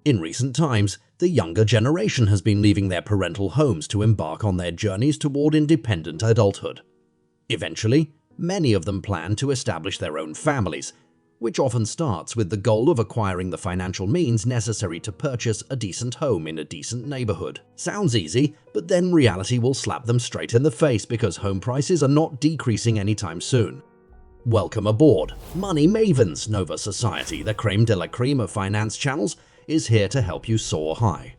In recent times, the younger generation has been leaving their parental homes to embark on their journeys toward independent adulthood. Eventually, many of them plan to establish their own families, which often starts with the goal of acquiring the financial means necessary to purchase a decent home in a decent neighborhood. Sounds easy, but then reality will slap them straight in the face because home prices are not decreasing anytime soon. Welcome aboard. Money Mavens Nova Society, the creme de la creme of finance channels, is here to help you soar high.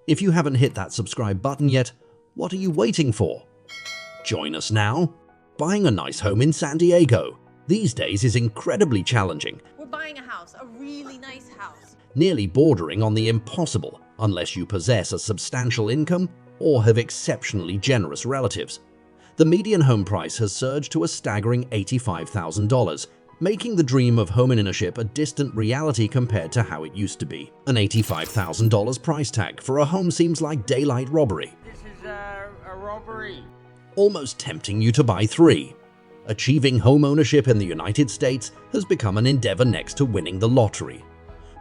If you haven't hit that subscribe button yet, what are you waiting for? Join us now. Buying a nice home in San Diego these days is incredibly challenging. We're buying a house, a really nice house. Nearly bordering on the impossible unless you possess a substantial income or have exceptionally generous relatives. The median home price has surged to a staggering $85,000, making the dream of homeownership a distant reality compared to how it used to be. An $85,000 price tag for a home seems like daylight robbery. This is a robbery. Almost tempting you to buy three. Achieving home ownership in the United States has become an endeavor next to winning the lottery,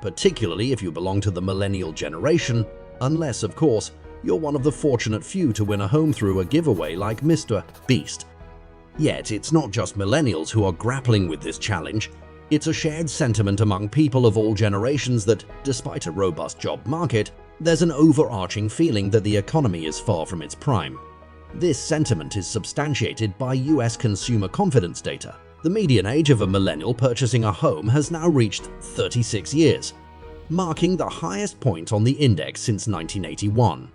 particularly if you belong to the millennial generation, unless, of course, you're one of the fortunate few to win a home through a giveaway like Mr. Beast. Yet, it's not just millennials who are grappling with this challenge. It's a shared sentiment among people of all generations that, despite a robust job market, there's an overarching feeling that the economy is far from its prime. This sentiment is substantiated by US consumer confidence data. The median age of a millennial purchasing a home has now reached 36 years, marking the highest point on the index since 1981.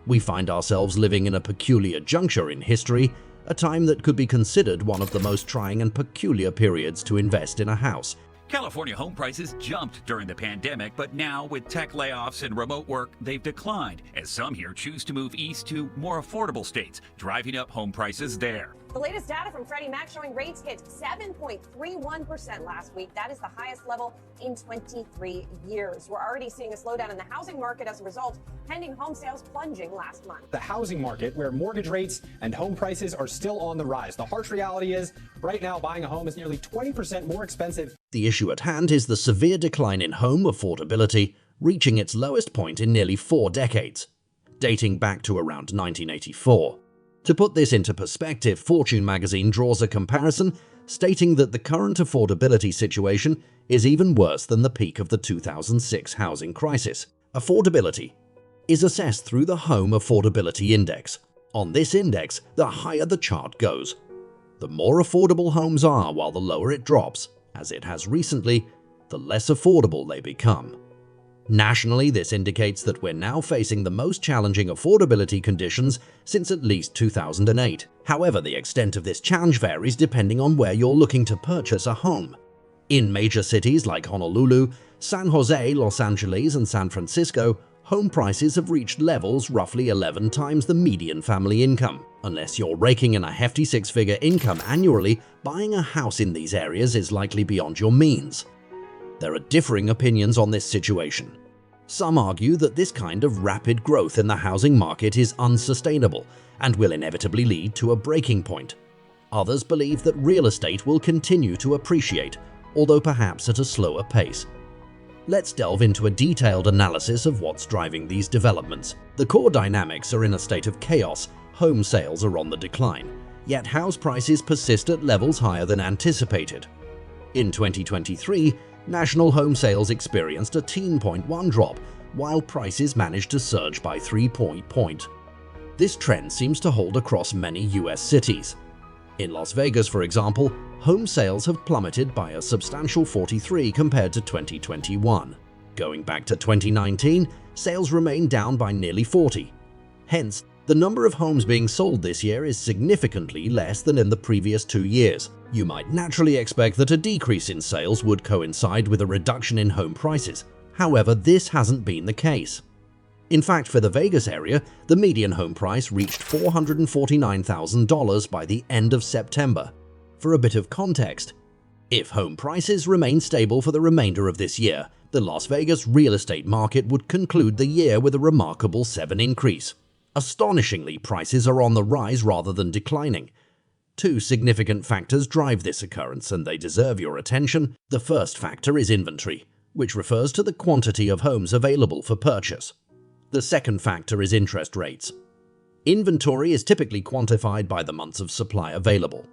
We find ourselves living in a peculiar juncture in history, a time that could be considered one of the most trying and peculiar periods to invest in a house. California home prices jumped during the pandemic, but now with tech layoffs and remote work, they've declined as some here choose to move east to more affordable states, driving up home prices there. The latest data from Freddie Mac showing rates hit 7.31% last week. That is the highest level in 23 years. We're already seeing a slowdown in the housing market as a result, pending home sales plunging last month. The housing market, where mortgage rates and home prices are still on the rise. The harsh reality is, right now, buying a home is nearly 20% more expensive. The issue at hand is the severe decline in home affordability, reaching its lowest point in nearly 4 decades, dating back to around 1984. To put this into perspective, Fortune magazine draws a comparison, stating that the current affordability situation is even worse than the peak of the 2006 housing crisis. Affordability is assessed through the Home Affordability Index. On this index, the higher the chart goes. The more affordable homes are, while the lower it drops, as it has recently, the less affordable they become. Nationally, this indicates that we're now facing the most challenging affordability conditions since at least 2008. However, the extent of this challenge varies depending on where you're looking to purchase a home. In major cities like Honolulu, San Jose, Los Angeles, and San Francisco, home prices have reached levels roughly 11 times the median family income. Unless you're raking in a hefty 6-figure income annually, buying a house in these areas is likely beyond your means. There are differing opinions on this situation. Some argue that this kind of rapid growth in the housing market is unsustainable and will inevitably lead to a breaking point. Others believe that real estate will continue to appreciate, although perhaps at a slower pace. Let's delve into a detailed analysis of what's driving these developments. The core dynamics are in a state of chaos. Home sales are on the decline, yet house prices persist at levels higher than anticipated. In 2023, national home sales experienced a 10.1 drop, while prices managed to surge by 3 points. This trend seems to hold across many US cities. In Las Vegas, for example, home sales have plummeted by a substantial 43 compared to 2021. Going back to 2019, sales remain down by nearly 40. Hence, the number of homes being sold this year is significantly less than in the previous 2 years. You might naturally expect that a decrease in sales would coincide with a reduction in home prices. However, this hasn't been the case. In fact, for the Vegas area, the median home price reached $449,000 by the end of September. For a bit of context, if home prices remain stable for the remainder of this year, the Las Vegas real estate market would conclude the year with a remarkable 7% increase. Astonishingly, prices are on the rise rather than declining. 2 significant factors drive this occurrence, and they deserve your attention. The first factor is inventory. which refers to the quantity of homes available for purchase. The second factor is interest rates. Inventory is typically quantified by the months of supply available.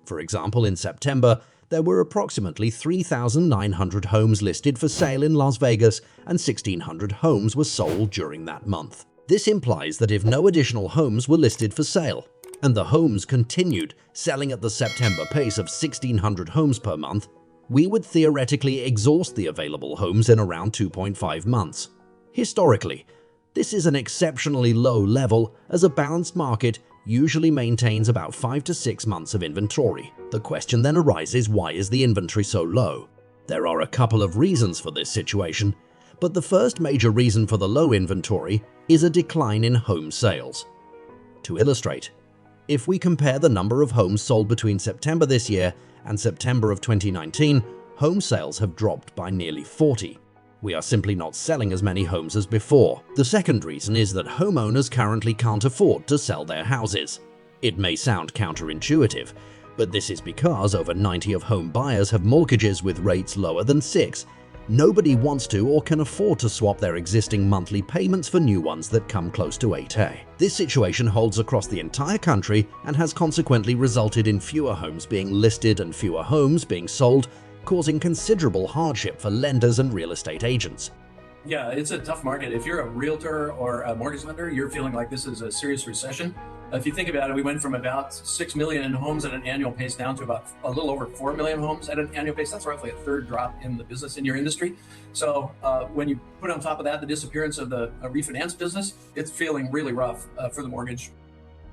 For example, in September, there were approximately 3,900 homes listed for sale in Las Vegas and 1,600 homes were sold during that month. This implies that if no additional homes were listed for sale, and the homes continued selling at the September pace of 1,600 homes per month, we would theoretically exhaust the available homes in around 2.5 months. Historically, this is an exceptionally low level, as a balanced market usually maintains about 5 to 6 months of inventory. The question then arises, why is the inventory so low? There are a couple of reasons for this situation, but the first major reason for the low inventory is a decline in home sales. To illustrate, if we compare the number of homes sold between September this year and September of 2019, home sales have dropped by nearly 40. We are simply not selling as many homes as before. The second reason is that homeowners currently can't afford to sell their houses. It may sound counterintuitive, but this is because over 90% of home buyers have mortgages with rates lower than 6%. Nobody wants to or can afford to swap their existing monthly payments for new ones that come close to 8A. This situation holds across the entire country and has consequently resulted in fewer homes being listed and fewer homes being sold, causing considerable hardship for lenders and real estate agents. Yeah, it's a tough market. If you're a realtor or a mortgage lender, you're feeling like this is a serious recession. If you think about it, we went from about 6 million homes at an annual pace down to about a little over 4 million homes at an annual pace. That's roughly a third drop in the business in your industry. So when you put on top of that the disappearance of the refinance business, it's feeling really rough for the mortgage.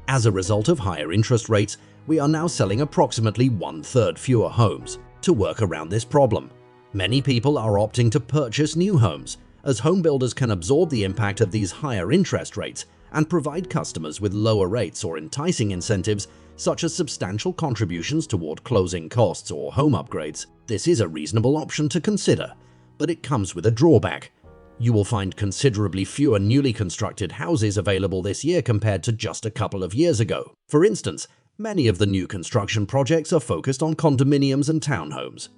As a result of higher interest rates, we are now selling approximately 1/3 fewer homes. To work around this problem, many people are opting to purchase new homes, as home builders can absorb the impact of these higher interest rates and provide customers with lower rates or enticing incentives such as substantial contributions toward closing costs or home upgrades. This is a reasonable option to consider, but it comes with a drawback. You will find considerably fewer newly constructed houses available this year compared to just a couple of years ago. For instance, many of the new construction projects are focused on condominiums and townhomes,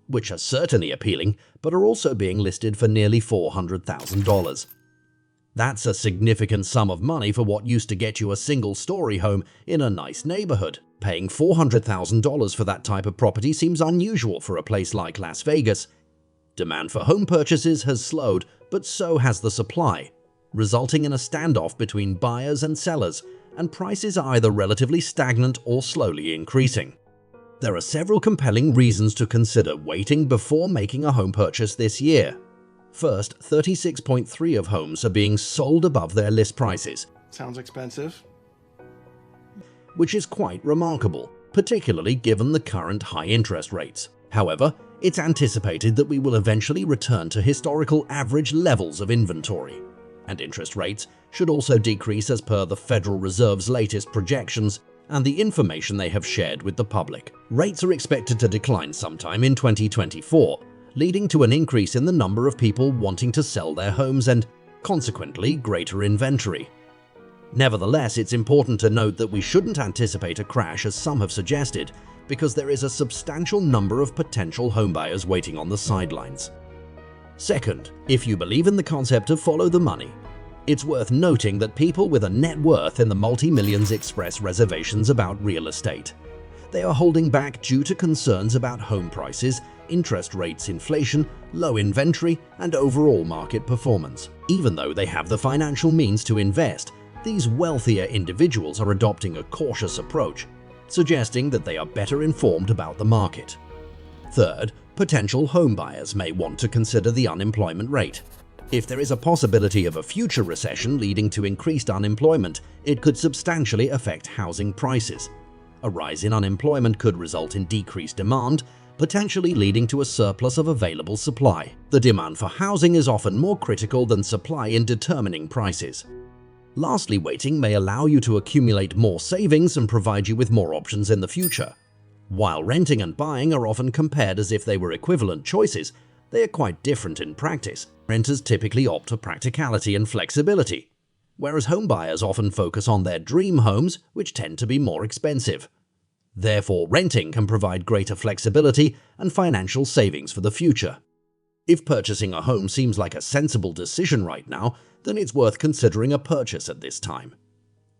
which are certainly appealing, but are also being listed for nearly $400,000. That's a significant sum of money for what used to get you a single-story home in a nice neighborhood. Paying $400,000 for that type of property seems unusual for a place like Las Vegas. Demand for home purchases has slowed, but so has the supply, resulting in a standoff between buyers and sellers, and prices are either relatively stagnant or slowly increasing. There are several compelling reasons to consider waiting before making a home purchase this year. First, 36.3% of homes are being sold above their list prices. Sounds expensive. Which is quite remarkable, particularly given the current high interest rates. However, it's anticipated that we will eventually return to historical average levels of inventory, and interest rates should also decrease as per the Federal Reserve's latest projections and the information they have shared with the public. Rates are expected to decline sometime in 2024, leading to an increase in the number of people wanting to sell their homes and, consequently, greater inventory. Nevertheless, it's important to note that we shouldn't anticipate a crash as some have suggested, because there is a substantial number of potential homebuyers waiting on the sidelines. Second, if you believe in the concept of follow the money, it's worth noting that people with a net worth in the multi-millions express reservations about real estate. They are holding back due to concerns about home prices, interest rates, inflation, low inventory, and overall market performance. Even though they have the financial means to invest, these wealthier individuals are adopting a cautious approach, suggesting that they are better informed about the market. Third, potential home buyers may want to consider the unemployment rate. If there is a possibility of a future recession leading to increased unemployment, it could substantially affect housing prices. A rise in unemployment could result in decreased demand, potentially leading to a surplus of available supply. The demand for housing is often more critical than supply in determining prices. Lastly, waiting may allow you to accumulate more savings and provide you with more options in the future. While renting and buying are often compared as if they were equivalent choices, they are quite different in practice. Renters typically opt for practicality and flexibility, whereas homebuyers often focus on their dream homes, which tend to be more expensive. Therefore, renting can provide greater flexibility and financial savings for the future. If purchasing a home seems like a sensible decision right now, then it's worth considering a purchase at this time.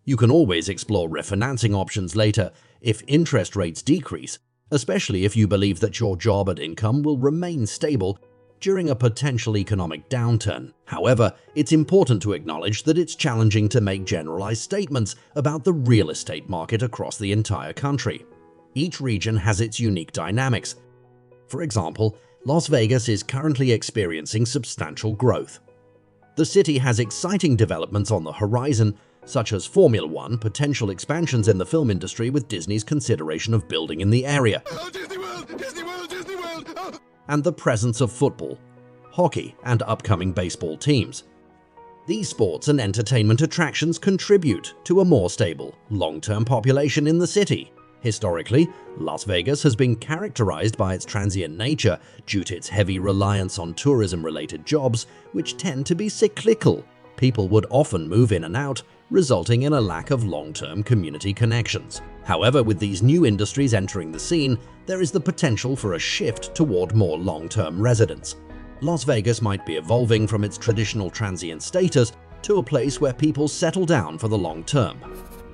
You can always explore refinancing options later if interest rates decrease, especially if you believe that your job and income will remain stable during a potential economic downturn. However, it's important to acknowledge that it's challenging to make generalized statements about the real estate market across the entire country. Each region has its unique dynamics. For example, Las Vegas is currently experiencing substantial growth. The city has exciting developments on the horizon, such as Formula One, potential expansions in the film industry with Disney's consideration of building in the area, and the presence of football, hockey, and upcoming baseball teams. These sports and entertainment attractions contribute to a more stable, long-term population in the city. Historically, Las Vegas has been characterized by its transient nature due to its heavy reliance on tourism-related jobs, which tend to be cyclical. People would often move in and out, resulting in a lack of long-term community connections. However, with these new industries entering the scene, there is the potential for a shift toward more long-term residents. Las Vegas might be evolving from its traditional transient status to a place where people settle down for the long term.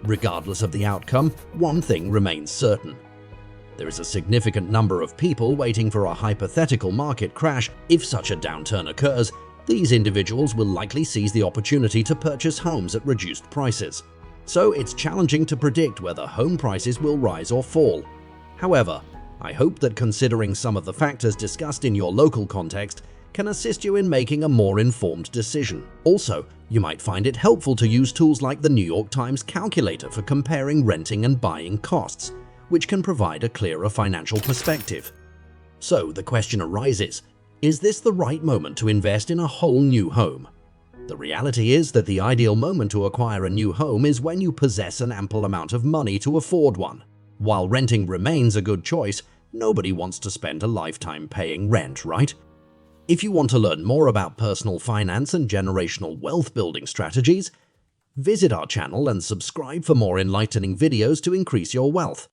Regardless of the outcome, one thing remains certain. There is a significant number of people waiting for a hypothetical market crash. If such a downturn occurs, these individuals will likely seize the opportunity to purchase homes at reduced prices. So it's challenging to predict whether home prices will rise or fall. However, I hope that considering some of the factors discussed in your local context can assist you in making a more informed decision. Also, you might find it helpful to use tools like the New York Times calculator for comparing renting and buying costs, which can provide a clearer financial perspective. So the question arises, is this the right moment to invest in a whole new home? The reality is that the ideal moment to acquire a new home is when you possess an ample amount of money to afford one. While renting remains a good choice, nobody wants to spend a lifetime paying rent, right? If you want to learn more about personal finance and generational wealth building strategies, visit our channel and subscribe for more enlightening videos to increase your wealth.